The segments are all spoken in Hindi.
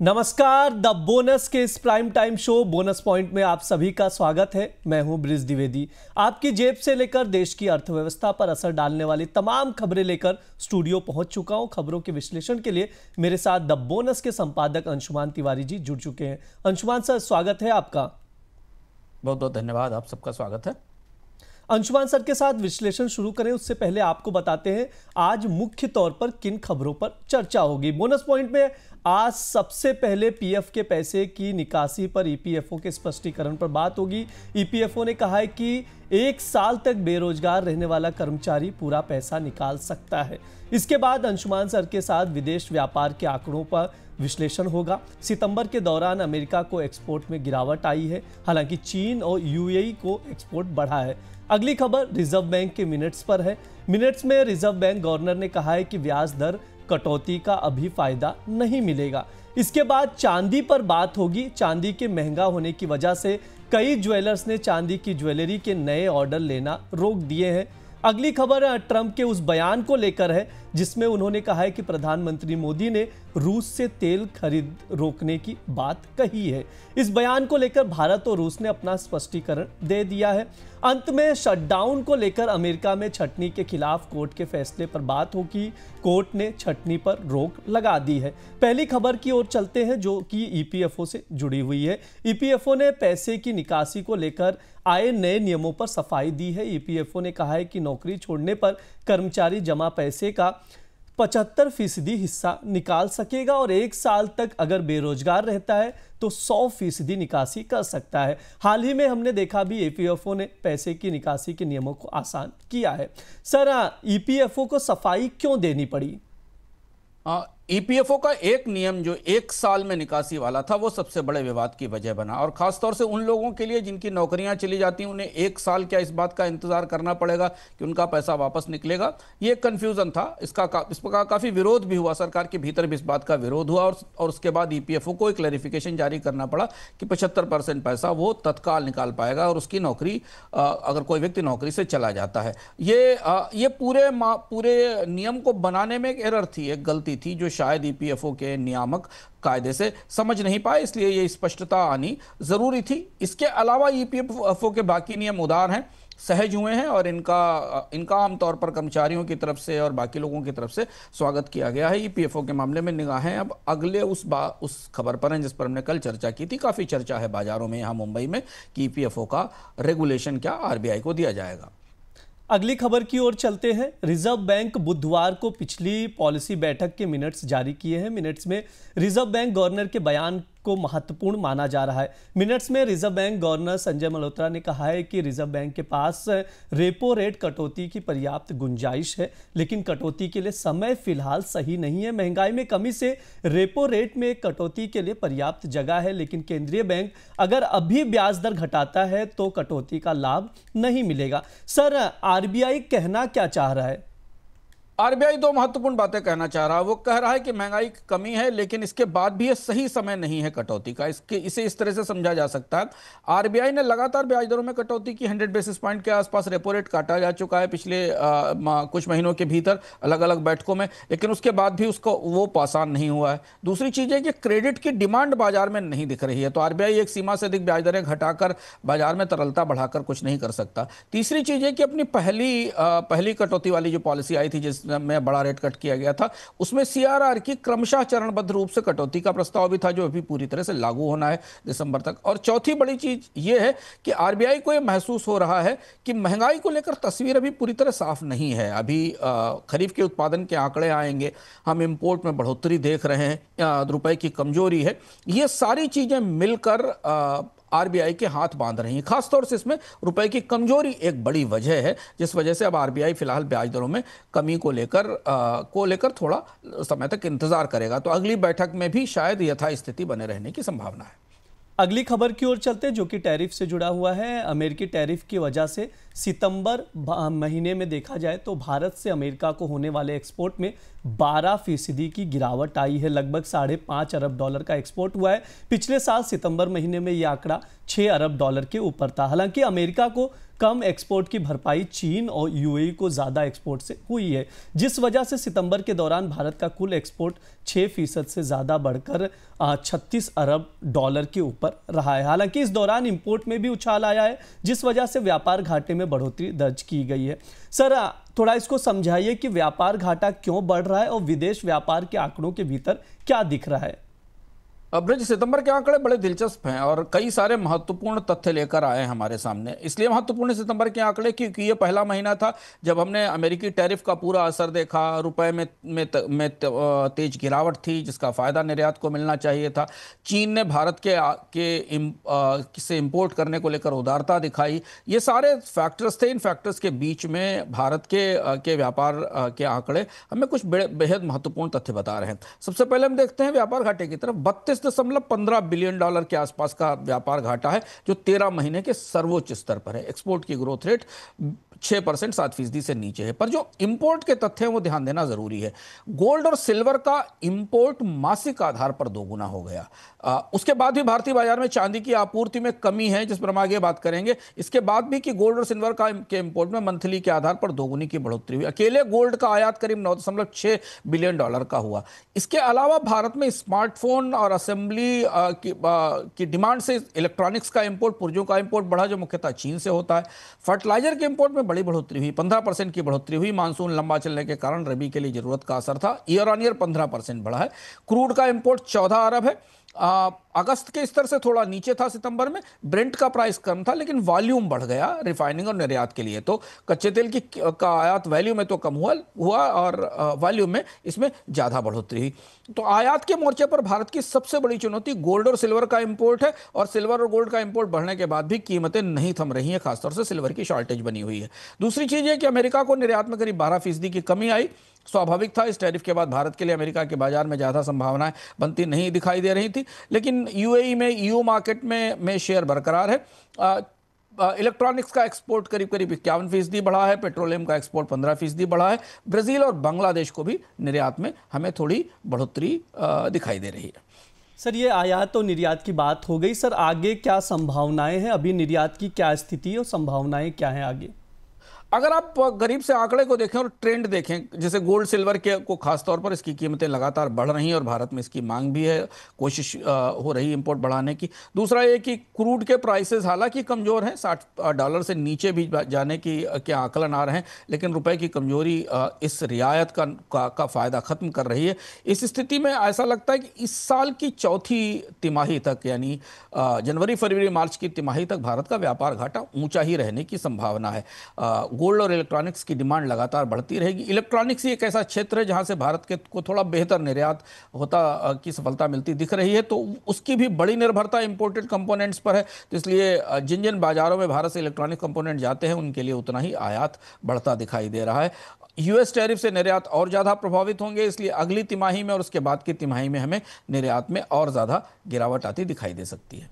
नमस्कार, द बोनस के इस prime time show bonus point में आप सभी का स्वागत है। मैं हूं ब्रिज द्विवेदी। आपकी जेब से लेकर देश की अर्थव्यवस्था पर असर डालने वाली तमाम खबरें लेकर स्टूडियो पहुंच चुका हूं। खबरों के विश्लेषण के लिए मेरे साथ द बोनस के संपादक अंशुमान तिवारी जी जुड़ चुके हैं। अंशुमान सर, स्वागत है आपका। बहुत बहुत धन्यवाद, आप सबका स्वागत है। अंशुमान सर के साथ विश्लेषण शुरू करें उससे पहले आपको बताते हैं आज मुख्य तौर पर किन खबरों पर चर्चा होगी। बोनस पॉइंट में आज सबसे पहले पीएफ के पैसे की निकासी पर ईपीएफओ के स्पष्टीकरण पर बात होगी। ईपीएफओ ने कहा है कि 1 साल तक बेरोजगार रहने वाला कर्मचारी पूरा पैसा निकाल सकता है। इसके बाद अंशुमान सर के साथ विदेश व्यापार के आंकड़ों पर विश्लेषण होगा। सितंबर के दौरान अमेरिका को एक्सपोर्ट में गिरावट आई है, हालांकि चीन और यूएई को एक्सपोर्ट बढ़ा है। अगली खबर रिजर्व बैंक के मिनट्स पर है। मिनट्स में रिजर्व बैंक गवर्नर ने कहा है कि ब्याज दर कटौती का अभी फायदा नहीं मिलेगा। इसके बाद चांदी पर बात होगी। चांदी के महंगा होने की वजह से कई ज्वेलर्स ने चांदी की ज्वेलरी के नए ऑर्डर लेना रोक दिए हैं। अगली खबर ट्रंप के उस बयान को लेकर है जिसमें उन्होंने कहा है कि प्रधानमंत्री मोदी ने रूस से तेल खरीद रोकने की बात कही है। इस बयान को लेकर भारत और रूस ने अपना स्पष्टीकरण दे दिया है। अंत में शटडाउन को लेकर अमेरिका में छटनी के खिलाफ कोर्ट के फैसले पर बात होगी। कोर्ट ने छटनी पर रोक लगा दी है। पहली खबर की ओर चलते हैं जो कि ईपीएफओ से जुड़ी हुई है। ईपीएफओ ने पैसे की निकासी को लेकर आए नए नियमों पर सफाई दी है। ईपीएफओ ने कहा है कि नौकरी छोड़ने पर कर्मचारी जमा पैसे का 75% हिस्सा निकाल सकेगा और 1 साल तक अगर बेरोजगार रहता है तो 100% निकासी कर सकता है। हाल ही में हमने देखा भी ईपीएफओ ने पैसे की निकासी के नियमों को आसान किया है। सर, ईपीएफओ को सफाई क्यों देनी पड़ी? ईपीएफओ का एक नियम जो 1 साल में निकासी वाला था वो सबसे बड़े विवाद की वजह बना, और खासतौर से उन लोगों के लिए जिनकी नौकरियां चली जाती हैं, उन्हें 1 साल क्या इस बात का इंतजार करना पड़ेगा कि उनका पैसा वापस निकलेगा। ये कंफ्यूजन था। इस पर काफी विरोध भी हुआ, सरकार के भीतर भी इस बात का विरोध हुआ और उसके बाद ईपीएफओ को एक क्लैरिफिकेशन जारी करना पड़ा कि 75% पैसा वो तत्काल निकाल पाएगा और उसकी नौकरी, अगर कोई व्यक्ति नौकरी से चला जाता है। ये पूरे नियम को बनाने में एक एरर थी, एक गलती थी जो शायद ईपीएफओ के नियामक कायदे से समझ नहीं पाए, इसलिए ये स्पष्टता आनी जरूरी थी। इसके अलावा ईपीएफओ के बाकी नियम उदार हैं, सहज हुए हैं और इनका आमतौर पर कर्मचारियों की तरफ से और बाकी लोगों की तरफ से स्वागत किया गया है। ईपीएफओ के मामले में निगाहें अब अगले उस खबर पर हैं जिस पर हमने कल चर्चा की थी। काफी चर्चा है बाजारों में, यहाँ मुंबई में, कि ईपीएफओ का रेगुलेशन क्या आरबीआई को दिया जाएगा। अगली खबर की ओर चलते हैं। रिजर्व बैंक बुधवार को पिछली पॉलिसी बैठक के मिनट्स जारी किए हैं। मिनट्स में रिजर्व बैंक गवर्नर के बयान को महत्वपूर्ण माना जा रहा है। मिनट्स में reserve bank governor Sanjay Malhotra ने कहा है कि रिजर्व बैंक के पास रेपो रेट कटौती की पर्याप्त गुंजाइश है, लेकिन कटौती के लिए समय फिलहाल सही नहीं है। महंगाई में कमी से रेपो रेट में कटौती के लिए पर्याप्त जगह है, लेकिन केंद्रीय बैंक अगर अभी ब्याज दर घटाता है तो कटौती का लाभ नहीं मिलेगा। सर, आरबीआई कहना क्या चाह रहा है? आरबीआई 2 महत्वपूर्ण बातें कहना चाह रहा है। वो कह रहा है कि महंगाई की कमी है, लेकिन इसके बाद भी ये सही समय नहीं है कटौती का। इसे इस तरह से समझा जा सकता है, आरबीआई ने लगातार ब्याज दरों में कटौती की। 100 बेसिस पॉइंट के आसपास रेपो रेट काटा जा चुका है पिछले कुछ महीनों के भीतर अलग अलग बैठकों में, लेकिन उसके बाद भी उसको वो पासान नहीं हुआ है। दूसरी चीज है कि क्रेडिट की डिमांड बाजार में नहीं दिख रही है, तो आरबीआई एक सीमा से अधिक ब्याज दरें घटाकर बाजार में तरलता बढ़ाकर कुछ नहीं कर सकता। तीसरी चीज है कि अपनी पहली कटौती वाली जो पॉलिसी आई थी जिसमें बड़ा रेट कट किया गया था, उसमें सीआरआर की क्रमशः चरणबद्ध रूप से कटौती का प्रस्ताव भी था जो अभी पूरी तरह से लागू होना है दिसंबर तक। और चौथी बड़ी चीज यह है कि आरबीआई को यह महसूस हो रहा है कि महंगाई को लेकर तस्वीर अभी पूरी तरह साफ नहीं है। अभी खरीफ के उत्पादन के आंकड़े आएंगे, हम इंपोर्ट में बढ़ोतरी देख रहे हैं, रुपए की कमजोरी है, ये सारी चीजें मिलकर आरबीआई के हाथ बांध रही हैं। खासतौर से इसमें रुपए की कमजोरी एक बड़ी वजह है, जिस वजह से अब आरबीआई फिलहाल ब्याज दरों में कमी को लेकर थोड़ा समय तक इंतजार करेगा। तो अगली बैठक में भी शायद यथास्थिति बने रहने की संभावना है। अगली खबर की ओर चलते जो कि टैरिफ से जुड़ा हुआ है। अमेरिकी टैरिफ की वजह से सितंबर महीने में देखा जाए तो भारत से अमेरिका को होने वाले एक्सपोर्ट में 12% की गिरावट आई है। लगभग $5.5 अरब का एक्सपोर्ट हुआ है। पिछले साल सितंबर महीने में यह आंकड़ा $6 अरब के ऊपर था। हालांकि अमेरिका को कम एक्सपोर्ट की भरपाई चीन और यूएई को ज़्यादा एक्सपोर्ट से हुई है, जिस वजह से सितंबर के दौरान भारत का कुल एक्सपोर्ट 6% से ज़्यादा बढ़कर $36 अरब के ऊपर रहा है। हालांकि इस दौरान इंपोर्ट में भी उछाल आया है, जिस वजह से व्यापार घाटे में बढ़ोतरी दर्ज की गई है। सर, थोड़ा इसको समझाइए कि व्यापार घाटा क्यों बढ़ रहा है और विदेश व्यापार के आंकड़ों के भीतर क्या दिख रहा है। ब्रिज, सितंबर के आंकड़े बड़े दिलचस्प हैं और कई सारे महत्वपूर्ण तथ्य लेकर आए हैं हमारे सामने। इसलिए महत्वपूर्ण सितंबर के आंकड़े क्योंकि ये पहला महीना था जब हमने अमेरिकी टैरिफ का पूरा असर देखा। रुपए में तेज गिरावट थी, जिसका फायदा निर्यात को मिलना चाहिए था। चीन ने भारत से इंपोर्ट करने को लेकर उदारता दिखाई। ये सारे फैक्टर्स थे। इन फैक्टर्स के बीच में भारत के व्यापार के आंकड़े हमें कुछ बेहद महत्वपूर्ण तथ्य बता रहे हैं। सबसे पहले हम देखते हैं व्यापार घाटे की तरफ। $32.15 बिलियन के आसपास का व्यापार घाटा है, जो 13 महीने के सर्वोच्च स्तर पर है। एक्सपोर्ट की ग्रोथ रेट 6%, 7% से नीचे है। पर जो इंपोर्ट के तथ्य हैं वो ध्यान देना जरूरी है। गोल्ड और सिल्वर का इंपोर्ट मासिक आधार पर दोगुना हो गया। उसके बाद भी भारतीय बाजार में चांदी की आपूर्ति में कमी है, जिस पर हम आगे बात करेंगे। इसके बाद भी कि गोल्ड और सिल्वर के इंपोर्ट में मंथली के आधार पर दोगुनी की बढ़ोतरी हुई। अकेले गोल्ड का आयात करीब $9.6 बिलियन का हुआ। इसके अलावा भारत में स्मार्टफोन और असेंबली की डिमांड से इलेक्ट्रॉनिक्स का इंपोर्ट, पुर्जों का इंपोर्ट बढ़ा, जो मुख्यतः चीन से होता है। फर्टिलाइजर के इंपोर्ट में बड़ी बढ़ोतरी हुई, 15% की बढ़ोतरी हुई। मानसून लंबा चलने के कारण रबी के लिए जरूरत का असर था। ईयर ऑन ईयर 15% बढ़ा है। क्रूड का इंपोर्ट 14 अरब है। अगस्त के स्तर से थोड़ा नीचे था सितंबर में। ब्रेंट का प्राइस कम था, लेकिन वॉल्यूम बढ़ गया रिफाइनिंग और निर्यात के लिए। तो कच्चे तेल का आयात वैल्यू में तो कम हुआ और वॉल्यूम में इसमें ज्यादा बढ़ोतरी हुई। तो आयात के मोर्चे पर भारत की सबसे बड़ी चुनौती गोल्ड और सिल्वर का इंपोर्ट है, और सिल्वर और गोल्ड का इंपोर्ट बढ़ने के बाद भी कीमतें नहीं थम रही हैं। खासतौर से सिल्वर की शॉर्टेज बनी हुई है। दूसरी चीज है कि अमेरिका को निर्यात में करीब 12% की कमी आई। स्वाभाविक था, इस टैरिफ के बाद भारत के लिए अमेरिका के बाजार में ज्यादा संभावनाएं बनती नहीं दिखाई दे रही थी। लेकिन यूएई में, ईयू मार्केट में शेयर बरकरार है। इलेक्ट्रॉनिक्स का एक्सपोर्ट करीब 51% बढ़ा है। पेट्रोलियम का एक्सपोर्ट 15% बढ़ा है। ब्राजील और बांग्लादेश को भी निर्यात में हमें थोड़ी बढ़ोतरी दिखाई दे रही है। सर, ये आयात और निर्यात की बात हो गई। सर, आगे क्या संभावनाएं हैं? अभी निर्यात की क्या स्थिति और संभावनाएं क्या हैं आगे? अगर आप गरीब से आंकड़े को देखें और ट्रेंड देखें, जैसे गोल्ड सिल्वर के को खासतौर पर इसकी कीमतें लगातार बढ़ रही हैं और भारत में इसकी मांग भी है, कोशिश हो रही है इंपोर्ट बढ़ाने की। दूसरा ये कि क्रूड के प्राइसेस हालांकि कमजोर हैं, $60 से नीचे भी जाने के आकलन आ रहे हैं, लेकिन रुपए की कमजोरी इस रियायत का फायदा खत्म कर रही है। इस स्थिति में ऐसा लगता है कि इस साल की चौथी तिमाही तक, यानी जनवरी, फरवरी, मार्च की तिमाही तक भारत का व्यापार घाटा ऊंचा ही रहने की संभावना है। गोल्ड और इलेक्ट्रॉनिक्स की डिमांड लगातार बढ़ती रहेगी। इलेक्ट्रॉनिक्स ही एक ऐसा क्षेत्र है जहां से भारत को थोड़ा बेहतर निर्यात की सफलता मिलती दिख रही है। तो उसकी भी बड़ी निर्भरता इंपोर्टेड कंपोनेंट्स पर है। तो इसलिए जिन जिन बाजारों में भारत से इलेक्ट्रॉनिक कंपोनेंट जाते हैं, उनके लिए उतना ही आयात बढ़ता दिखाई दे रहा है। यूएस टैरिफ से निर्यात और ज्यादा प्रभावित होंगे, इसलिए अगली तिमाही में और उसके बाद की तिमाही में हमें निर्यात में और ज्यादा गिरावट आती दिखाई दे सकती है।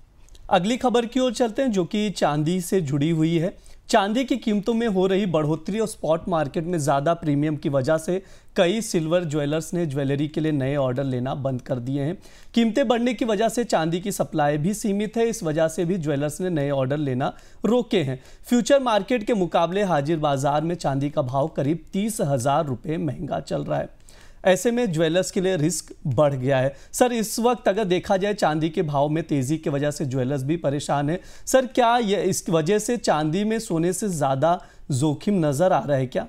अगली खबर की ओर चलते हैं, जो कि चांदी से जुड़ी हुई है। चांदी की कीमतों में हो रही बढ़ोतरी और स्पॉट मार्केट में ज़्यादा प्रीमियम की वजह से कई सिल्वर ज्वेलर्स ने ज्वेलरी के लिए नए ऑर्डर लेना बंद कर दिए हैं। कीमतें बढ़ने की वजह से चांदी की सप्लाई भी सीमित है। इस वजह से भी ज्वेलर्स ने नए ऑर्डर लेना रोके हैं। फ्यूचर मार्केट के मुकाबले हाजिर बाजार में चांदी का भाव करीब 30,000 रुपये महंगा चल रहा है। ऐसे में ज्वेलर्स के लिए रिस्क बढ़ गया है। सर, इस वक्त अगर देखा जाए चांदी के भाव में तेजी की वजह से ज्वेलर्स भी परेशान है। सर, क्या ये इस वजह से चांदी में सोने से ज्यादा जोखिम नजर आ रहा है क्या?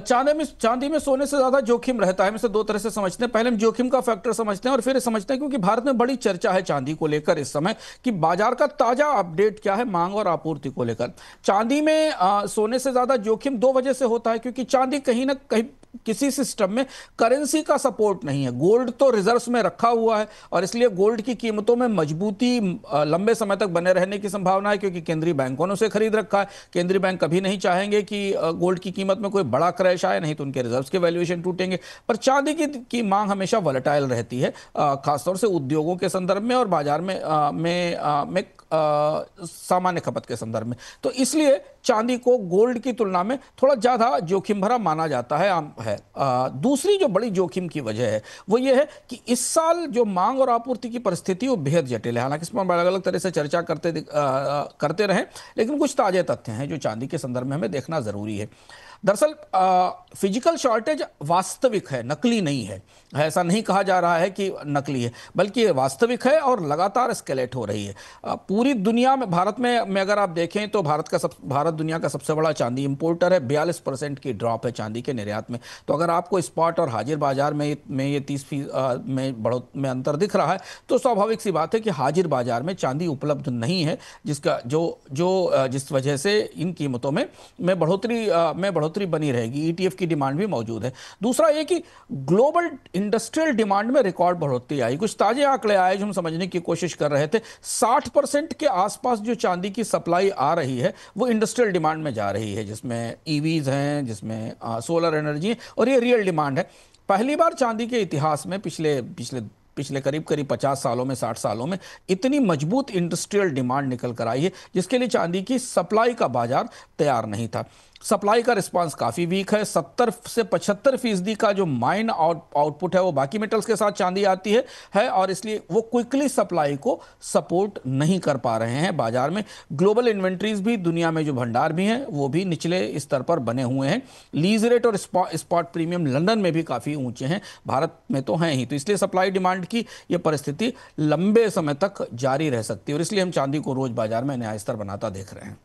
चांदी में सोने से ज्यादा जोखिम रहता है। हम इसे दो तरह से समझते हैं। पहले हम जोखिम का फैक्टर समझते हैं और फिर समझते हैं, क्योंकि भारत में बड़ी चर्चा है चांदी को लेकर इस समय कि बाजार का ताजा अपडेट क्या है मांग और आपूर्ति को लेकर। चांदी में सोने से ज्यादा जोखिम दो वजह से होता है, क्योंकि चांदी कहीं ना कहीं किसी सिस्टम में करेंसी का सपोर्ट नहीं है। गोल्ड तो रिजर्व्स में रखा हुआ है और इसलिए गोल्ड की कीमतों में मजबूती लंबे समय तक बने रहने की संभावना है, क्योंकि केंद्रीय बैंकों ने उसे खरीद रखा है। केंद्रीय बैंक कभी नहीं चाहेंगे कि गोल्ड की कीमत में कोई बड़ा क्रैश आए, नहीं तो उनके रिजर्व्स के वैल्यूएशन टूटेंगे। पर चांदी की मांग हमेशा वोलेटाइल रहती है, खासतौर से उद्योगों के संदर्भ में और बाजार में सामान्य खपत के संदर्भ में। तो इसलिए चांदी को गोल्ड की तुलना में थोड़ा ज़्यादा जोखिम भरा माना जाता है, आम है। दूसरी जो बड़ी जोखिम की वजह है वो ये है कि इस साल जो मांग और आपूर्ति की परिस्थिति वो बेहद जटिल है। हालांकि इस पर अलग अलग तरह से चर्चा करते रहे, लेकिन कुछ ताजे तथ्य हैं जो चांदी के संदर्भ में हमें देखना जरूरी है। दरअसल फिजिकल शॉर्टेज वास्तविक है, नकली नहीं है। ऐसा नहीं कहा जा रहा है कि नकली है, बल्कि ये वास्तविक है और लगातार एस्केलेट हो रही है। पूरी दुनिया में, भारत में अगर आप देखें तो भारत दुनिया का सबसे बड़ा चांदी इंपोर्टर है। 42% की ड्रॉप है चांदी के निर्यात में। तो अगर आपको स्पॉट और हाजिर बाजार में ये 30% में अंतर दिख रहा है, तो स्वाभाविक सी बात है कि हाजिर बाजार में चांदी उपलब्ध नहीं है, जिस वजह से इन कीमतों में बढ़ोतरी बनी रहेगी। ईटीएफ की डिमांड भी मौजूद है। दूसरा ये कि ग्लोबल इंडस्ट्रियल डिमांड में रिकॉर्ड बढ़ोतरी आई। कुछ ताजे आंकड़े आए जो हम समझने की कोशिश कर रहे थे। 60% के आसपास जो चांदी की सप्लाई आ रही है वो इंडस्ट्रियल डिमांड में जा रही है, जिसमें ईवीज हैं, जिसमें सोलर एनर्जी है, और ये रियल डिमांड है। पहली बार चांदी के इतिहास में पिछले करीब 50 सालों में, 60 सालों में इतनी मजबूत इंडस्ट्रियल डिमांड निकल कर आई है, जिसके लिए चांदी की सप्लाई का बाजार तैयार नहीं था। सप्लाई का रिस्पांस काफ़ी वीक है। 70 से 75% का जो माइन आउटपुट है वो बाकी मेटल्स के साथ चांदी आती है, और इसलिए वो क्विकली सप्लाई को सपोर्ट नहीं कर पा रहे हैं बाजार में। ग्लोबल इन्वेंट्रीज भी, दुनिया में जो भंडार भी हैं वो भी निचले स्तर पर बने हुए हैं। लीज रेट और स्पॉट प्रीमियम लंदन में भी काफ़ी ऊंचे हैं, भारत में तो हैं ही। तो इसलिए सप्लाई डिमांड की ये परिस्थिति लंबे समय तक जारी रह सकती है, और इसलिए हम चांदी को रोज बाजार में नया स्तर बनाता देख रहे हैं।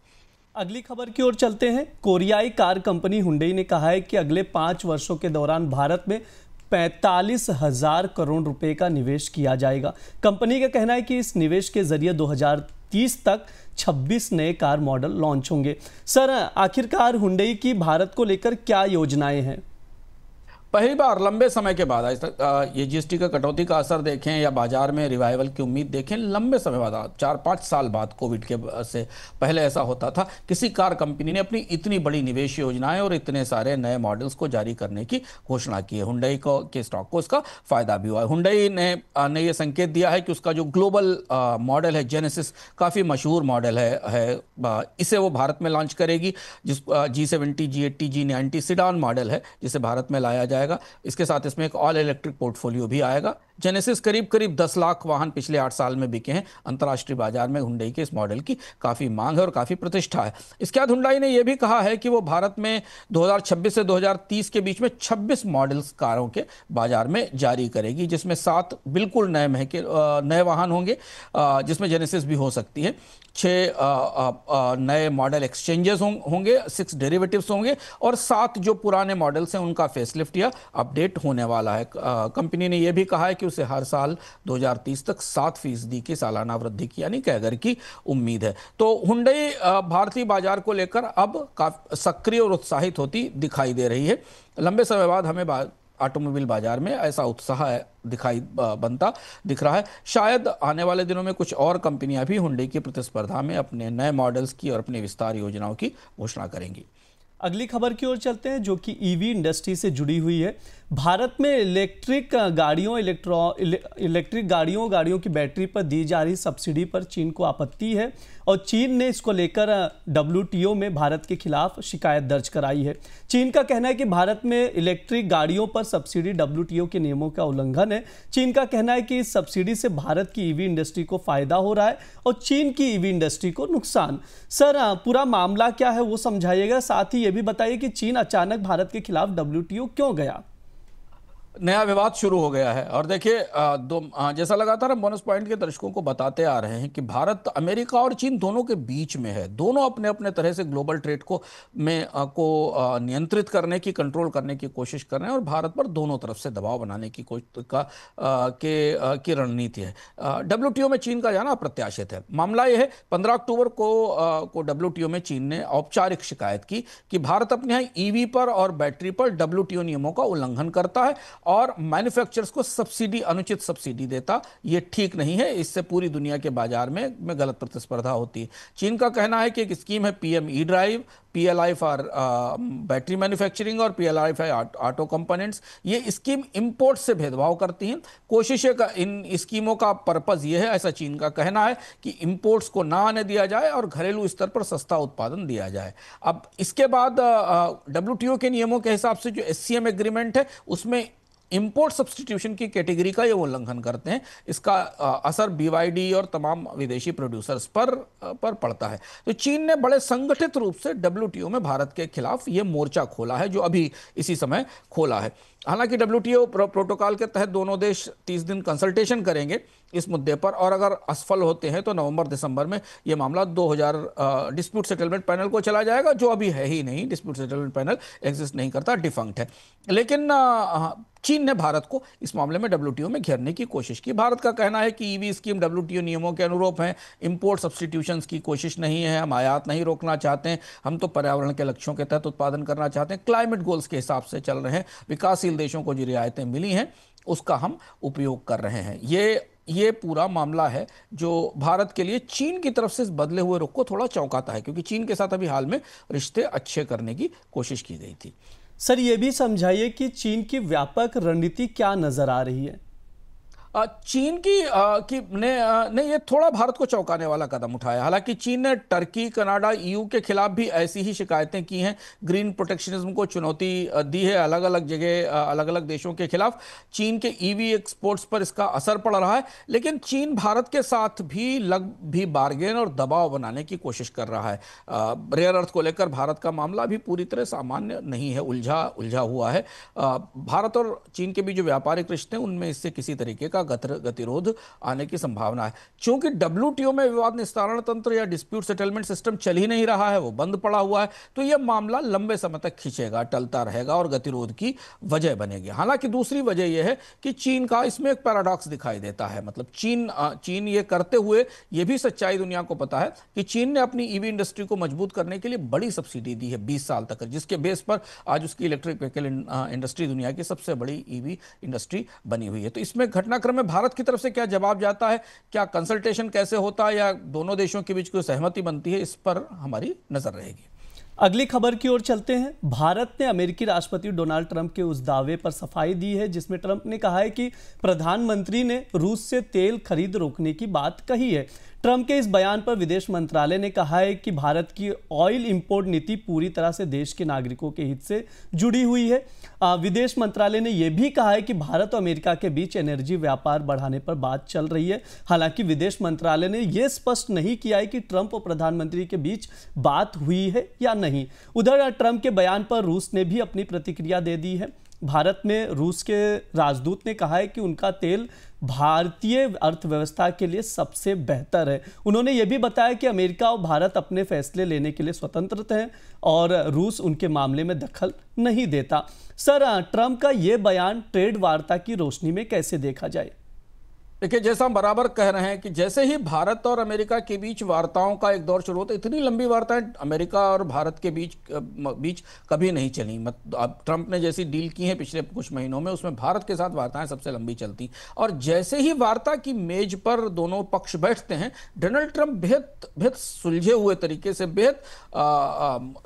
अगली खबर की ओर चलते हैं। कोरियाई कार कंपनी हुंडई ने कहा है कि अगले 5 वर्षों के दौरान भारत में 45,000 करोड़ रुपए का निवेश किया जाएगा। कंपनी का कहना है कि इस निवेश के जरिए 2030 तक 26 नए कार मॉडल लॉन्च होंगे। सर, आखिरकार हुंडई की भारत को लेकर क्या योजनाएं हैं? पहली बार लंबे समय के बाद, आज तक ये जीएसटी का कटौती का असर देखें या बाजार में रिवाइवल की उम्मीद देखें, लंबे समय बाद, 4-5 साल बाद, कोविड के से पहले ऐसा होता था, किसी कार कंपनी ने अपनी इतनी बड़ी निवेश योजनाएं और इतने सारे नए मॉडल्स को जारी करने की घोषणा की है। हुंडई के स्टॉक को इसका फायदा भी हुआ है। हुंडई ने ये संकेत दिया है कि उसका जो ग्लोबल मॉडल है जेनेसिस, काफ़ी मशहूर मॉडल है, इसे वो भारत में लॉन्च करेगी। जिस G70, G80, G90 sedan model है, जिसे भारत में लाया जाए। इसके साथ इसमें एक ऑल इलेक्ट्रिक पोर्टफोलियो भी आएगा। जेनेसिस करीब 10 लाख वाहन पिछले 8 साल में बिके हैं। अंतर्राष्ट्रीय बाजार में हुंडई के इस मॉडल की काफ़ी मांग है और काफ़ी प्रतिष्ठा है। इसके बाद हुंडई ने यह भी कहा है कि वो भारत में 2026 से 2030 के बीच में 26 मॉडल्स कारों के बाजार में जारी करेगी, जिसमें 7 बिल्कुल नए वाहन होंगे, जिसमें जेनेसिस भी हो सकती है। 6 नए मॉडल एक्सचेंजेस होंगे, 6 डेरिवेटिव्स होंगे, और 7 जो पुराने मॉडल्स हैं उनका फेसलिफ्ट या अपडेट होने वाला है। कंपनी ने यह भी कहा है कि उसे हर साल 2030 तक 7% की सालाना वृद्धि की, यानी कैगर की उम्मीद है। तो हुंडई भारतीय बाजार को लेकर अब काफी सक्रिय और उत्साहित होती दिखाई दे रही है। लंबे समय बाद हमें ऑटोमोबाइल बाजार में ऐसा उत्साह दिख रहा है। शायद आने वाले दिनों में कुछ और कंपनियां भी हुंडई की प्रतिस्पर्धा में अपने नए मॉडल्स की और अपने विस्तार योजनाओं की घोषणा करेंगी। अगली खबर की ओर चलते हैं, जो कि ईवी इंडस्ट्री से जुड़ी हुई है। भारत में इलेक्ट्रिक गाड़ियों की बैटरी पर दी जा रही सब्सिडी पर चीन को आपत्ति है, और चीन ने इसको लेकर WTO में भारत के खिलाफ शिकायत दर्ज कराई है। चीन का कहना है कि भारत में इलेक्ट्रिक गाड़ियों पर सब्सिडी WTO के नियमों का उल्लंघन है। चीन का कहना है कि इस सब्सिडी से भारत की ईवी इंडस्ट्री को फायदा हो रहा है और चीन की ईवी इंडस्ट्री को नुकसान। सर, पूरा मामला क्या है वो समझाइएगा, साथ ही ये भी बताइए कि चीन अचानक भारत के खिलाफ WTO क्यों गया? नया विवाद शुरू हो गया है। और देखिए, जैसा लगातार हम बोनस पॉइंट के दर्शकों को बताते आ रहे हैं कि भारत अमेरिका और चीन दोनों के बीच में है। दोनों अपने अपने तरह से ग्लोबल ट्रेड को नियंत्रित करने की, कंट्रोल करने की कोशिश कर रहे हैं, और भारत पर दोनों तरफ से दबाव बनाने की की रणनीति है। WTO में चीन का जाना अप्रत्याशित है। मामला यह है, 15 अक्टूबर को WTO में चीन ने औपचारिक शिकायत की कि भारत अपने यहाँ ईवी पर और बैटरी पर WTO नियमों का उल्लंघन करता है और मैन्युफैक्चरर्स को अनुचित सब्सिडी देता। यह ठीक नहीं है, इससे पूरी दुनिया के बाजार में गलत प्रतिस्पर्धा होती है। चीन का कहना है कि एक स्कीम है PM E-ड्राइव, PLI for battery manufacturing और PLI फॉर ऑटो कंपोनेंट्स, ये स्कीम इंपोर्ट से भेदभाव करती हैं। कोशिशें का इन स्कीमों का पर्पज ये है, ऐसा चीन का कहना है, कि इंपोर्ट्स को ना आने दिया जाए और घरेलू स्तर पर सस्ता उत्पादन दिया जाए। अब इसके बाद WTO के नियमों के हिसाब से जो SCM एग्रीमेंट है उसमें इंपोर्ट सब्स्टिट्यूशन की कैटेगरी का ये उल्लंघन करते हैं। इसका असर BYD और तमाम विदेशी प्रोड्यूसर्स पर पड़ता है। तो चीन ने बड़े संगठित रूप से WTO में भारत के खिलाफ ये मोर्चा खोला है, जो अभी इसी समय खोला है। हालांकि WTO प्रोटोकॉल के तहत दोनों देश 30 दिन कंसल्टेशन करेंगे इस मुद्दे पर, और अगर असफल होते हैं तो नवंबर-दिसंबर में यह मामला 2000 डिस्प्यूट सेटलमेंट पैनल को चला जाएगा, जो अभी है ही नहीं। डिस्प्यूट सेटलमेंट पैनल एग्जिस्ट नहीं करता, डिफंक्ट है। लेकिन चीन ने भारत को इस मामले में WTO में घेरने की कोशिश की। भारत का कहना है कि EV स्कीम WTO नियमों के अनुरूप है, इंपोर्ट सब्स्टिट्यूशंस की कोशिश नहीं है, हम आयात नहीं रोकना चाहते हैं, हम तो पर्यावरण के लक्ष्यों के तहत उत्पादन करना चाहते हैं, क्लाइमेट गोल्स के हिसाब से चल रहे हैं, विकासशील देशों को जो रियायतें मिली हैं उसका हम उपयोग कर रहे हैं। ये पूरा मामला है जो भारत के लिए चीन की तरफ से इस बदले हुए रुख को थोड़ा चौंकाता है, क्योंकि चीन के साथ अभी हाल में रिश्ते अच्छे करने की कोशिश की गई थी। सर, ये भी समझाइए कि चीन की व्यापक रणनीति क्या नजर आ रही है? चीन ने ये थोड़ा भारत को चौंकाने वाला कदम उठाया। हालांकि चीन ने टर्की, कनाडा, EU के खिलाफ भी ऐसी ही शिकायतें की हैं, ग्रीन प्रोटेक्शनिज्म को चुनौती दी है अलग अलग जगह, अलग अलग देशों के खिलाफ। चीन के EV एक्सपोर्ट्स पर इसका असर पड़ रहा है, लेकिन चीन भारत के साथ भी बार्गेन और दबाव बनाने की कोशिश कर रहा है। रेयर अर्थ को लेकर भारत का मामला भी पूरी तरह सामान्य नहीं है, उलझा हुआ है। भारत और चीन के बीच जो व्यापारिक रिश्ते हैं उनमें इससे किसी तरीके का गतिरोध आने की संभावना है। चूंकि WTO में विवाद निस्तारण तंत्र या डिस्प्यूट सेटलमेंट सिस्टम चल ही नहीं रहा है, वो बंद पड़ा हुआ है, तो यह मामला लंबे समय तक खींचेगा, टलता रहेगा और गतिरोध की वजह बनेगी। हालांकि दूसरी वजह यह है कि चीन का इसमें एक पैराडॉक्स दिखाई देता है। मतलब चीन ये करते हुए यह भी सच्चाई दुनिया को पता है कि चीन ने अपनी EV इंडस्ट्री को मजबूत करने के लिए बड़ी सब्सिडी दी है 20 साल तक, जिसके बेस पर आज उसकी इलेक्ट्रिक व्हीकल इंडस्ट्री दुनिया की सबसे बड़ी EV इंडस्ट्री बनी हुई है। तो इसमें घटनाक्रम में भारत की तरफ से क्या जवाब जाता है, क्या कंसल्टेशन कैसे होता है, या दोनों देशों के बीच कोई सहमति बनती है, इस पर हमारी नजर रहेगी। अगली खबर की ओर चलते हैं। भारत ने अमेरिकी राष्ट्रपति डोनाल्ड ट्रंप के उस दावे पर सफाई दी है जिसमें ट्रंप ने कहा है कि प्रधानमंत्री ने रूस से तेल खरीद रोकने की बात कही है। ट्रंप के इस बयान पर विदेश मंत्रालय ने कहा है कि भारत की ऑयल इंपोर्ट नीति पूरी तरह से देश के नागरिकों के हित से जुड़ी हुई है। विदेश मंत्रालय ने यह भी कहा है कि भारत और अमेरिका के बीच एनर्जी व्यापार बढ़ाने पर बात चल रही है। हालांकि विदेश मंत्रालय ने यह स्पष्ट नहीं किया है कि ट्रंप और प्रधानमंत्री के बीच बात हुई है या नहीं। उधर ट्रंप के बयान पर रूस ने भी अपनी प्रतिक्रिया दे दी है। भारत में रूस के राजदूत ने कहा है कि उनका तेल भारतीय अर्थव्यवस्था के लिए सबसे बेहतर है। उन्होंने यह भी बताया कि अमेरिका और भारत अपने फैसले लेने के लिए स्वतंत्र हैं और रूस उनके मामले में दखल नहीं देता। सर, ट्रंप का यह बयान ट्रेड वार्ता की रोशनी में कैसे देखा जाए? देखिए, जैसा हम बराबर कह रहे हैं कि जैसे ही भारत और अमेरिका के बीच वार्ताओं का एक दौर शुरू होता है, इतनी लंबी वार्ताएं अमेरिका और भारत के बीच कभी नहीं चली। ट्रंप ने जैसी डील की है पिछले कुछ महीनों में, उसमें भारत के साथ वार्ताएं सबसे लंबी चलती। और जैसे ही वार्ता की मेज पर दोनों पक्ष बैठते हैं, डोनाल्ड ट्रंप बेहद सुलझे हुए तरीके से, बेहद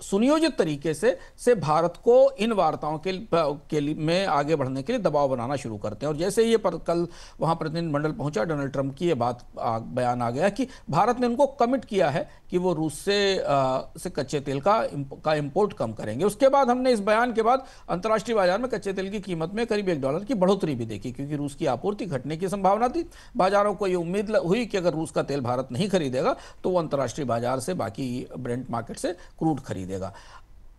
सुनियोजित तरीके से भारत को इन वार्ताओं के लिए में आगे बढ़ने के लिए दबाव बनाना शुरू करते हैं। और जैसे ही कल वहां प्रतिनिधिमंडल पहुंचा, डोनाल्ड ट्रंप की यह बयान आ गया कि भारत ने उनको कमिट किया है कि वो रूस से कच्चे तेल का इंपोर्ट कम करेंगे। उसके बाद हमने इस बयान के बाद अंतर्राष्ट्रीय बाजार में कच्चे तेल की कीमत में करीब $1 की बढ़ोतरी भी देखी, क्योंकि रूस की आपूर्ति घटने की संभावना थी। बाजारों को यह उम्मीद हुई कि अगर रूस का तेल भारत नहीं खरीदेगा तो वो अंतर्राष्ट्रीय बाजार से, बाकी ब्रेंट मार्केट से क्रूड खरीदेगा।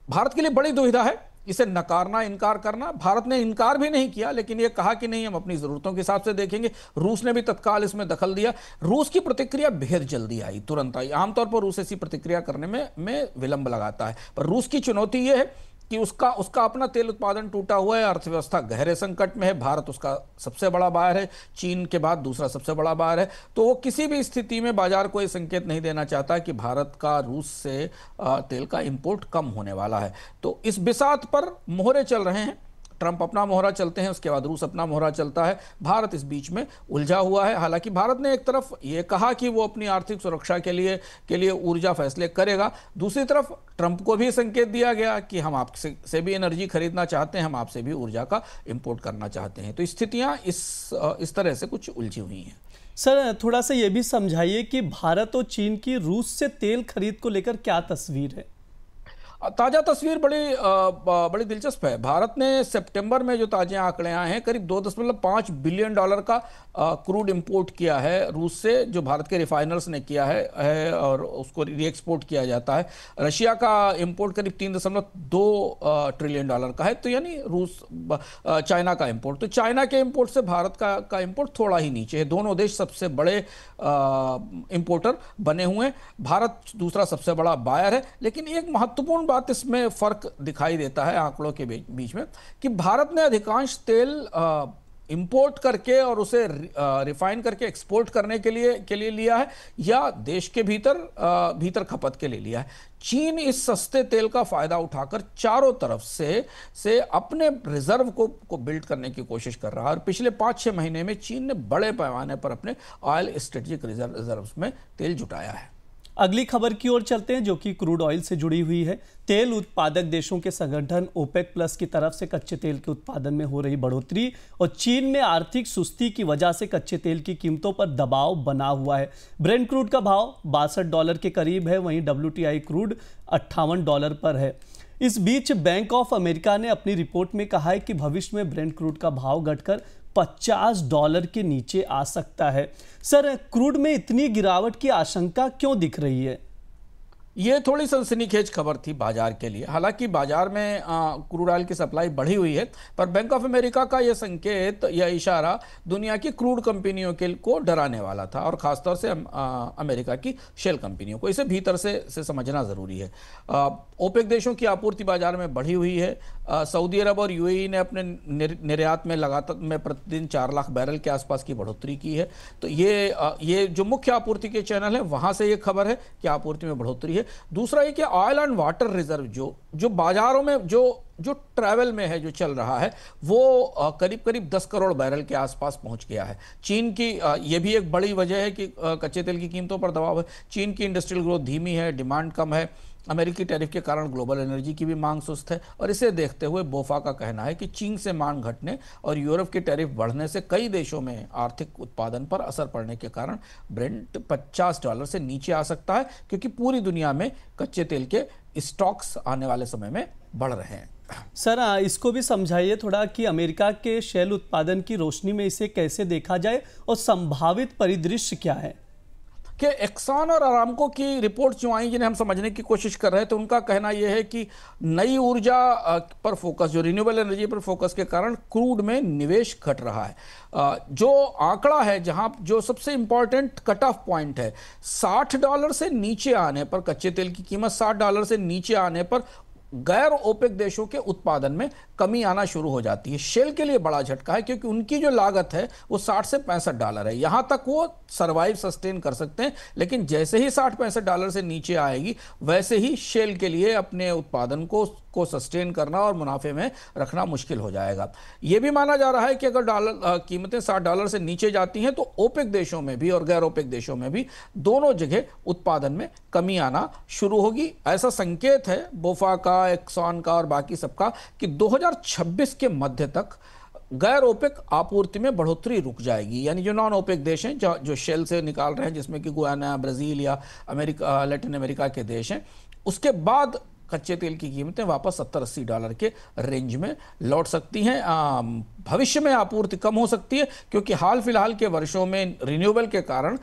भारत के लिए बड़ी दुविधा है इसे नकारना, इनकार करना। भारत ने इनकार भी नहीं किया, लेकिन यह कहा कि नहीं, हम अपनी जरूरतों के हिसाब से देखेंगे। रूस ने भी तत्काल इसमें दखल दिया। रूस की प्रतिक्रिया बेहद जल्दी आई, तुरंत आई। आमतौर पर रूस ऐसी प्रतिक्रिया करने में विलंब लगाता है, पर रूस की चुनौती यह है कि उसका अपना तेल उत्पादन टूटा हुआ है, अर्थव्यवस्था गहरे संकट में है। भारत उसका सबसे बड़ा बायर है, चीन के बाद दूसरा सबसे बड़ा बायर है। तो वो किसी भी स्थिति में बाजार को ये संकेत नहीं देना चाहता कि भारत का रूस से तेल का इंपोर्ट कम होने वाला है। तो इस बिसात पर मोहरे चल रहे हैं। ट्रंप अपना मोहरा चलते हैं, उसके बाद रूस अपना मोहरा चलता है, भारत इस बीच में उलझा हुआ है। हालांकि भारत ने एक तरफ ये कहा कि वो अपनी आर्थिक सुरक्षा के लिए ऊर्जा फैसले करेगा, दूसरी तरफ ट्रंप को भी संकेत दिया गया कि हम आपसे भी एनर्जी खरीदना चाहते हैं, हम आपसे भी ऊर्जा का इंपोर्ट करना चाहते हैं। तो स्थितियां इस तरह से कुछ उलझी हुई हैं। सर थोड़ा सा ये भी समझाइए कि भारत और चीन की रूस से तेल खरीद को लेकर क्या तस्वीर है? ताजा तस्वीर बड़ी दिलचस्प है। भारत ने सितंबर में जो ताजे आंकड़े आए हैं, करीब $2.5 बिलियन का क्रूड इंपोर्ट किया है रूस से, जो भारत के रिफाइनर्स ने किया है और उसको रीएक्सपोर्ट किया जाता है। रशिया का इंपोर्ट करीब $3.2 ट्रिलियन का है, तो यानी चाइना का इंपोर्ट, तो चाइना के इंपोर्ट से भारत का इंपोर्ट थोड़ा ही नीचे है। दोनों देश सबसे बड़े इंपोर्टर बने हुए हैं, भारत दूसरा सबसे बड़ा बायर है। लेकिन एक महत्वपूर्ण बात इसमें फर्क दिखाई देता है आंकड़ों के बीच में, कि भारत ने अधिकांश तेल इंपोर्ट करके और उसे रिफाइन करके एक्सपोर्ट करने के लिए लिया है, या देश के भीतर खपत के लिए लिया है। चीन इस सस्ते तेल का फायदा उठाकर चारों तरफ से अपने रिजर्व को बिल्ड करने की कोशिश कर रहा है, और पिछले 5-6 महीने में चीन ने बड़े पैमाने पर अपने ऑयल स्ट्रेटेजिक रिजर्व्स में तेल जुटाया है। अगली खबर की ओर चलते हैं, जो कि क्रूड ऑयल से जुड़ी हुई है। तेल उत्पादक देशों के संगठन ओपेक प्लस की तरफ से कच्चे तेल के उत्पादन में हो रही बढ़ोतरी और चीन में आर्थिक सुस्ती की वजह से कच्चे तेल की कीमतों पर दबाव बना हुआ है। ब्रेंट क्रूड का भाव $62 के करीब है, वहीं WTI क्रूड $58 पर है। इस बीच बैंक ऑफ अमेरिका ने अपनी रिपोर्ट में कहा है कि भविष्य में ब्रेंट क्रूड का भाव घटकर $50 के नीचे आ सकता है। सर क्रूड में इतनी गिरावट की आशंका क्यों दिख रही है? ये थोड़ी सनसनीखेज खबर थी बाजार के लिए। हालांकि बाजार में क्रूड ऑयल की सप्लाई बढ़ी हुई है, पर बैंक ऑफ अमेरिका का यह संकेत या इशारा दुनिया की क्रूड कंपनियों को डराने वाला था, और खासतौर से अमेरिका की शेल कंपनियों को। इसे भीतर से समझना जरूरी है। ओपेक देशों की आपूर्ति बाजार में बढ़ी हुई है। सऊदी अरब और यूएई ने अपने निर्यात में लगातार प्रतिदिन 4 लाख बैरल के आसपास की बढ़ोतरी की है। तो ये जो मुख्य आपूर्ति के चैनल है, वहां से ये खबर है कि आपूर्ति में बढ़ोतरी है। दूसरा ये कि ऑयल एंड वाटर रिजर्व जो बाजारों में जो ट्रैवल में है, जो चल रहा है, वो करीब 10 करोड़ बैरल के आसपास पहुंच गया है। चीन की ये भी एक बड़ी वजह है कि कच्चे तेल की कीमतों पर दबाव है। चीन की इंडस्ट्रियल ग्रोथ धीमी है, डिमांड कम है, अमेरिकी टैरिफ के कारण ग्लोबल एनर्जी की भी मांग सुस्त है, और इसे देखते हुए बोफा का कहना है कि चीन से मांग घटने और यूरोप के टैरिफ बढ़ने से कई देशों में आर्थिक उत्पादन पर असर पड़ने के कारण ब्रेंट $50 से नीचे आ सकता है, क्योंकि पूरी दुनिया में कच्चे तेल के स्टॉक्स आने वाले समय में बढ़ रहे हैं। सर इसको भी समझाइए थोड़ा कि अमेरिका के शेल उत्पादन की रोशनी में इसे कैसे देखा जाए और संभावित परिदृश्य क्या है? कि एक्सॉन और अरामको की रिपोर्ट जो आई, जिन्हें हम समझने की कोशिश कर रहे हैं, तो उनका कहना यह है कि नई ऊर्जा पर फोकस, जो रिन्यूएबल एनर्जी पर फोकस के कारण क्रूड में निवेश घट रहा है। जो आंकड़ा है, जहां जो सबसे इंपॉर्टेंट कट ऑफ पॉइंट है, $60 से नीचे आने पर, कच्चे तेल की कीमत $60 से नीचे आने पर गैर ओपेक देशों के उत्पादन में कमी आना शुरू हो जाती है। शेल के लिए बड़ा झटका है, क्योंकि उनकी जो लागत है वो $60 से $65 है। यहां तक वो सर्वाइव सस्टेन कर सकते हैं, लेकिन जैसे ही $60-65 से नीचे आएगी, वैसे ही शेल के लिए अपने उत्पादन को सस्टेन करना और मुनाफे में रखना मुश्किल हो जाएगा। यह भी माना जा रहा है कि अगर कीमतें $60 से नीचे जाती हैं, तो ओपेक देशों में भी और गैर ओपेक देशों में भी दोनों जगह उत्पादन में कमी आना शुरू होगी। ऐसा संकेत है बोफा का, एक्सॉन का और बाकी सबका कि 2026 के मध्य तक गैर ओपेक आपूर्ति में बढ़ोतरी रुक जाएगी। यानी जो नॉन ओपेक देश हैं, जो शेल से निकाल रहे हैं, जिसमें कि गुयाना, ब्राजील या अमेरिका, लैटिन अमेरिका के देश हैं, उसके बाद कच्चे तेल की कीमतें वापस $70-80 के रेंज में लौट सकती हैं। भविष्य में आपूर्ति कम हो सकती है, क्योंकि हाल फिलहाल के वर्षों में रिन्यूएबल के कारण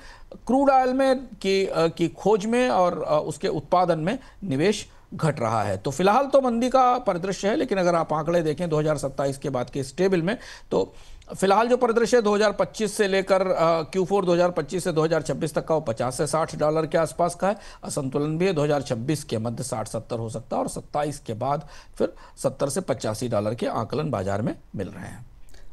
क्रूड ऑयल में की खोज में और उसके उत्पादन में निवेश घट रहा है। तो फिलहाल तो मंदी का परिदृश्य है, लेकिन अगर आप आंकड़े देखें 2027 के बाद के इस टेबल में, तो फिलहाल जो परिदृश्य 2025 से लेकर Q4 2025 से 2026 तक का, वो $50 से $60 के आसपास का है। असंतुलन भी है, 2026 के मध्य 60-70 हो सकता है, और 27 के बाद फिर $70 से $85 के आकलन बाजार में मिल रहे हैं।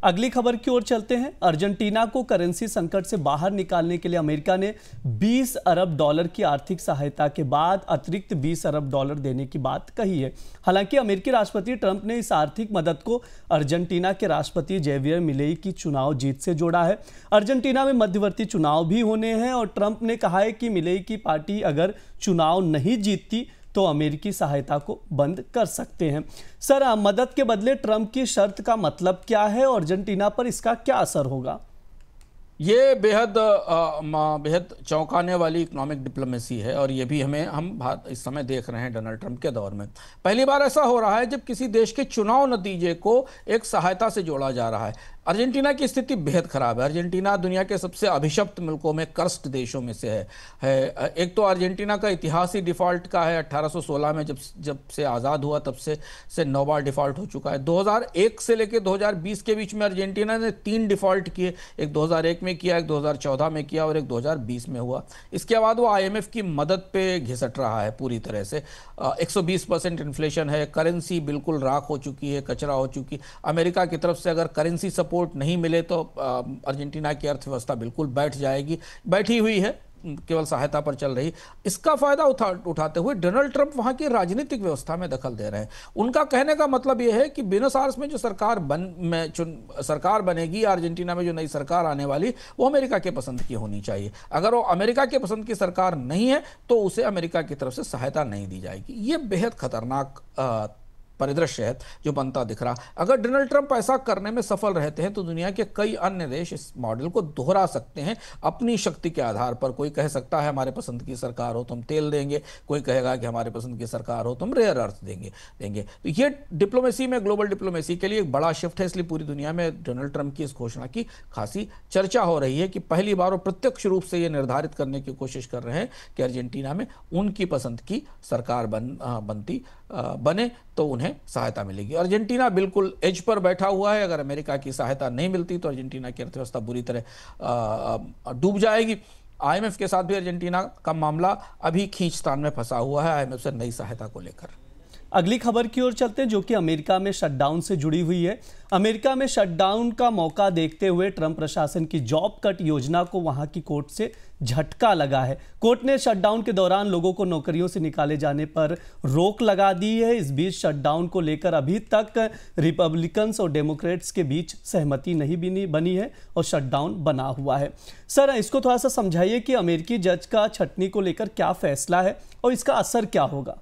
अगली खबर की ओर चलते हैं। अर्जेंटीना को करेंसी संकट से बाहर निकालने के लिए अमेरिका ने 20 अरब डॉलर की आर्थिक सहायता के बाद अतिरिक्त 20 अरब डॉलर देने की बात कही है। हालांकि अमेरिकी राष्ट्रपति ट्रंप ने इस आर्थिक मदद को अर्जेंटीना के राष्ट्रपति जेवियर मिलेई की चुनाव जीत से जोड़ा है। अर्जेंटीना में मध्यवर्ती चुनाव भी होने हैं और ट्रंप ने कहा है कि मिलेई की पार्टी अगर चुनाव नहीं जीतती तो अमेरिकी सहायता को बंद कर सकते हैं। सर, मदद के बदले ट्रंप की शर्त का मतलब क्या है और अर्जेंटीना पर इसका क्या असर होगा? ये बेहद चौंकाने वाली इकोनॉमिक डिप्लोमेसी है और ये भी हम इस समय देख रहे हैं डोनाल्ड ट्रंप के दौर में। पहली बार ऐसा हो रहा है जब किसी देश के चुनाव नतीजे को एक सहायता से जोड़ा जा रहा है। अर्जेंटीना की स्थिति बेहद खराब है। अर्जेंटीना दुनिया के सबसे अभिशप्त मुल्कों में, कर्स्ट देशों में से है। एक तो अर्जेंटीना का इतिहास ही डिफ़ॉल्ट का है। 1816 में जब से आज़ाद हुआ तब से 9 बार डिफ़ॉल्ट हो चुका है। 2001 से लेकर 2020 के बीच में अर्जेंटीना ने 3 डिफ़ॉल्ट किए। एक 2001 में किया, एक 2014 में किया और एक 2020 में हुआ। इसके बाद वो IMF की मदद पे घिसट रहा है पूरी तरह से। 120% इन्फ्लेशन है, करेंसी बिल्कुल राख हो चुकी है, कचरा हो चुकी। अमेरिका की तरफ से अगर करेंसी सपोर्ट नहीं मिले तो अर्जेंटीना की अर्थव्यवस्था बिल्कुल बैठी हुई है, केवल सहायता पर चल रही। इसका फायदा उठाते हुए डोनाल्ड ट्रंप वहां की राजनीतिक व्यवस्था में दखल दे रहे हैं। उनका कहने का मतलब यह है कि ब्यूनस आयर्स में जो सरकार बनेगी, अर्जेंटीना में जो नई सरकार आने वाली, वो अमेरिका के पसंद की होनी चाहिए। अगर वो अमेरिका के पसंद की सरकार नहीं है तो उसे अमेरिका की तरफ से सहायता नहीं दी जाएगी। ये बेहद खतरनाक परिदृश्य है जो बनता दिख रहा। अगर डोनाल्ड ट्रंप ऐसा करने में सफल रहते हैं तो दुनिया के कई अन्य देश इस मॉडल को दोहरा सकते हैं अपनी शक्ति के आधार पर। कोई कह सकता है हमारे पसंद की सरकार हो तो हम तेल देंगे, कोई कहेगा कि हमारे पसंद की सरकार हो तो हम रेयर अर्थ देंगे। तो ये डिप्लोमेसी में, ग्लोबल डिप्लोमेसी के लिए एक बड़ा शिफ्ट है। इसलिए पूरी दुनिया में डोनाल्ड ट्रंप की इस घोषणा की खासी चर्चा हो रही है कि पहली बार वो प्रत्यक्ष रूप से ये निर्धारित करने की कोशिश कर रहे हैं कि अर्जेंटीना में उनकी पसंद की सरकार बने तो उन्हें सहायता मिलेगी। अर्जेंटीना बिल्कुल एज पर बैठा हुआ है। अगर अमेरिका की सहायता नहीं मिलती तो अर्जेंटीना की अर्थव्यवस्था बुरी तरह डूब जाएगी। IMF के साथ भी अर्जेंटीना का मामला अभी खींचतान में फंसा हुआ है IMF से नई सहायता को लेकर। अगली खबर की ओर चलते हैं जो कि अमेरिका में शटडाउन से जुड़ी हुई है। अमेरिका में शटडाउन का मौका देखते हुए ट्रंप प्रशासन की जॉब कट योजना को वहां की कोर्ट से झटका लगा है। कोर्ट ने शटडाउन के दौरान लोगों को नौकरियों से निकाले जाने पर रोक लगा दी है। इस बीच शटडाउन को लेकर अभी तक रिपब्लिकन्स और डेमोक्रेट्स के बीच सहमति नहीं बनी है और शटडाउन बना हुआ है। सर, इसको थोड़ा सा समझाइए कि अमेरिकी जज का छटनी को लेकर क्या फैसला है और इसका असर क्या होगा?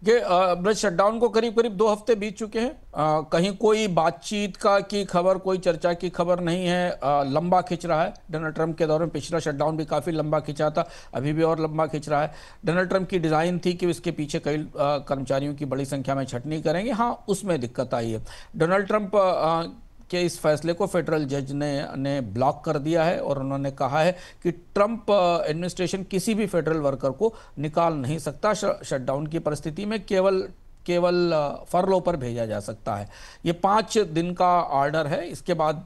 ब्रज शटडाउन को करीब 2 हफ्ते बीत चुके हैं। कहीं कोई बातचीत की खबर, कोई चर्चा की खबर नहीं है। लंबा खिंच रहा है। डोनाल्ड ट्रंप के दौर में पिछला शटडाउन भी काफ़ी लंबा खिंचा था, अभी भी और लंबा खिंच रहा है। डोनाल्ड ट्रंप की डिज़ाइन थी कि इसके पीछे कई कर्मचारियों की बड़ी संख्या में छटनी करेंगे। हाँ, उसमें दिक्कत आई है। डोनाल्ड ट्रंप के इस फैसले को फेडरल जज ने ब्लॉक कर दिया है और उन्होंने कहा है कि ट्रंप एडमिनिस्ट्रेशन किसी भी फेडरल वर्कर को निकाल नहीं सकता। शटडाउन की परिस्थिति में केवल फरलो पर भेजा जा सकता है। ये 5 दिन का ऑर्डर है। इसके बाद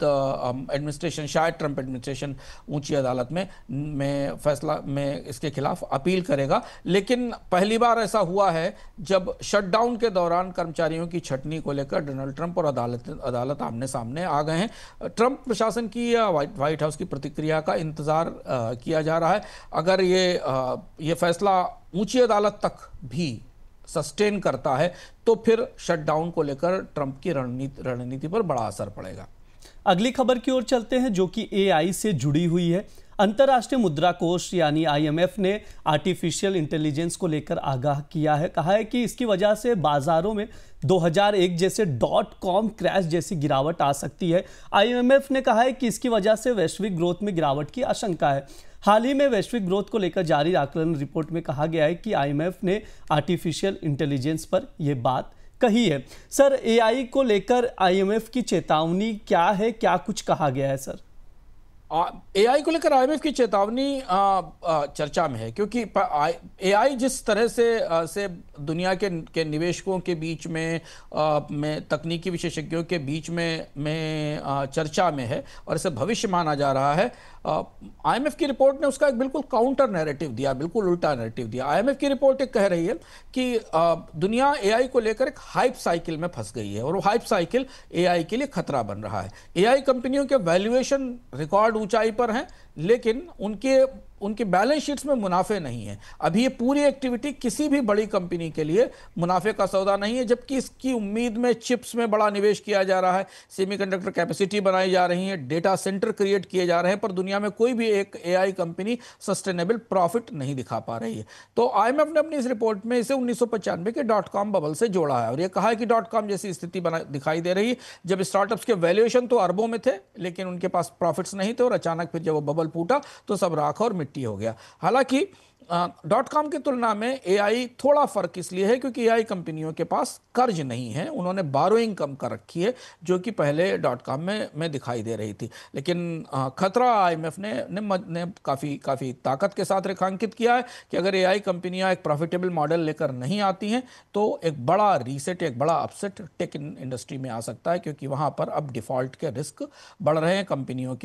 एडमिनिस्ट्रेशन, शायद ट्रंप एडमिनिस्ट्रेशन ऊंची अदालत में फैसला में इसके खिलाफ अपील करेगा। लेकिन पहली बार ऐसा हुआ है जब शटडाउन के दौरान कर्मचारियों की छटनी को लेकर डोनाल्ड ट्रंप और अदालत आमने सामने आ गए हैं। ट्रंप प्रशासन की या व्हाइट हाउस की प्रतिक्रिया का इंतजार किया जा रहा है। अगर ये फैसला ऊंची अदालत तक भी सस्टेन करता है तो फिर शटडाउन को लेकर ट्रंप की रणनीति पर बड़ा असर पड़ेगा। अगली खबर की ओर चलते हैं जो कि AI से जुड़ी हुई है। अंतर्राष्ट्रीय मुद्रा कोष यानी IMF ने आर्टिफिशियल इंटेलिजेंस को लेकर आगाह किया है। कहा है कि इसकी वजह से बाजारों में 2001 जैसे .com क्रैश जैसी गिरावट आ सकती है। IMF ने कहा है कि इसकी वजह से वैश्विक ग्रोथ में गिरावट की आशंका है। हाल ही में वैश्विक ग्रोथ को लेकर जारी आकलन रिपोर्ट में कहा गया है कि IMF ने आर्टिफिशियल इंटेलिजेंस पर यह बात कही है। सर, AI को लेकर IMF की चेतावनी क्या है, क्या कुछ कहा गया है? सर, एआई को लेकर आईएमएफ की चेतावनी चर्चा में है, क्योंकि एआई जिस तरह से दुनिया के निवेशकों के बीच में तकनीकी विशेषज्ञों के बीच में चर्चा में है और इसे भविष्य माना जा रहा है, आईएमएफ की रिपोर्ट ने उसका एक बिल्कुल काउंटर नैरेटिव दिया, बिल्कुल उल्टा नैरेटिव दिया। आईएमएफ की रिपोर्ट एक कह रही है कि दुनिया एआई को लेकर एक हाइप साइकिल में फंस गई है और वो हाइप साइकिल एआई के लिए खतरा बन रहा है। एआई कंपनियों के वैल्यूएशन रिकॉर्ड ऊंचाई पर हैं, लेकिन उनके बैलेंस शीट्स में मुनाफे नहीं है। अभी ये पूरी एक्टिविटी किसी भी बड़ी कंपनी के लिए मुनाफे का सौदा नहीं है, जबकि इसकी उम्मीद में चिप्स में बड़ा निवेश किया जा रहा है, सेमीकंडक्टर कैपेसिटी बनाई जा रही है, डेटा सेंटर क्रिएट किए जा रहे हैं, पर दुनिया में कोई भी एक एआई कंपनी सस्टेनेबल प्रॉफिट नहीं दिखा पा रही है। तो आईएमएफ ने अपनी इस रिपोर्ट में इसे 1995 के .com बबल से जोड़ा है और यह कहा है कि .com जैसी स्थिति दिखाई दे रही है, जब स्टार्टअप्स के वैल्यूएशन तो अरबों में थे, लेकिन उनके पास प्रॉफिट्स नहीं थे और अचानक फिर जब वो बबल फूटा तो सब राख और मिट्टी हो गया। हालांकि .com की तुलना में एआई थोड़ा फर्क इसलिए है क्योंकि एआई कंपनियों के पास कर्ज नहीं है, उन्होंने बारोइंग कम कर रखी है, जो कि पहले .com में दिखाई दे रही थी। लेकिन खतरा आईएमएफ ने काफ़ी ताकत के साथ रेखांकित किया है कि अगर एआई कंपनियां एक प्रॉफिटेबल मॉडल लेकर नहीं आती हैं तो एक बड़ा रीसेट, एक बड़ा अपसेट टेक इंडस्ट्री में आ सकता है, क्योंकि वहां पर अब डिफॉल्ट के रिस्क बढ़ रहे हैं, कंपनियों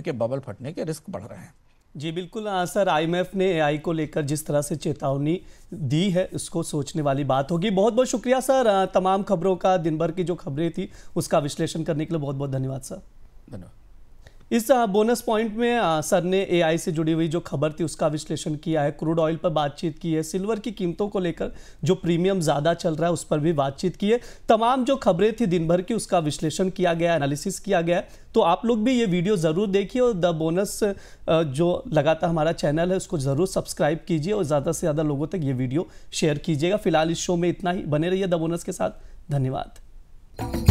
के बबल फटने के रिस्क बढ़ रहे हैं। जी बिल्कुल सर, आईएमएफ ने एआई को लेकर जिस तरह से चेतावनी दी है उसको सोचने वाली बात होगी। बहुत बहुत शुक्रिया सर, तमाम खबरों का, दिन भर की जो खबरें थी उसका विश्लेषण करने के लिए बहुत बहुत धन्यवाद सर। धन्यवाद। इस बोनस पॉइंट में सर ने एआई से जुड़ी हुई जो खबर थी उसका विश्लेषण किया है, क्रूड ऑयल पर बातचीत की है, सिल्वर की कीमतों को लेकर जो प्रीमियम ज़्यादा चल रहा है उस पर भी बातचीत की है। तमाम जो खबरें थी दिन भर की उसका विश्लेषण किया गया, एनालिसिस किया गया। तो आप लोग भी ये वीडियो ज़रूर देखिए और द बोनस जो लगातार हमारा चैनल है उसको ज़रूर सब्सक्राइब कीजिए और ज़्यादा से ज़्यादा लोगों तक ये वीडियो शेयर कीजिएगा। फिलहाल इस शो में इतना ही, बने रहिए द बोनस के साथ। धन्यवाद।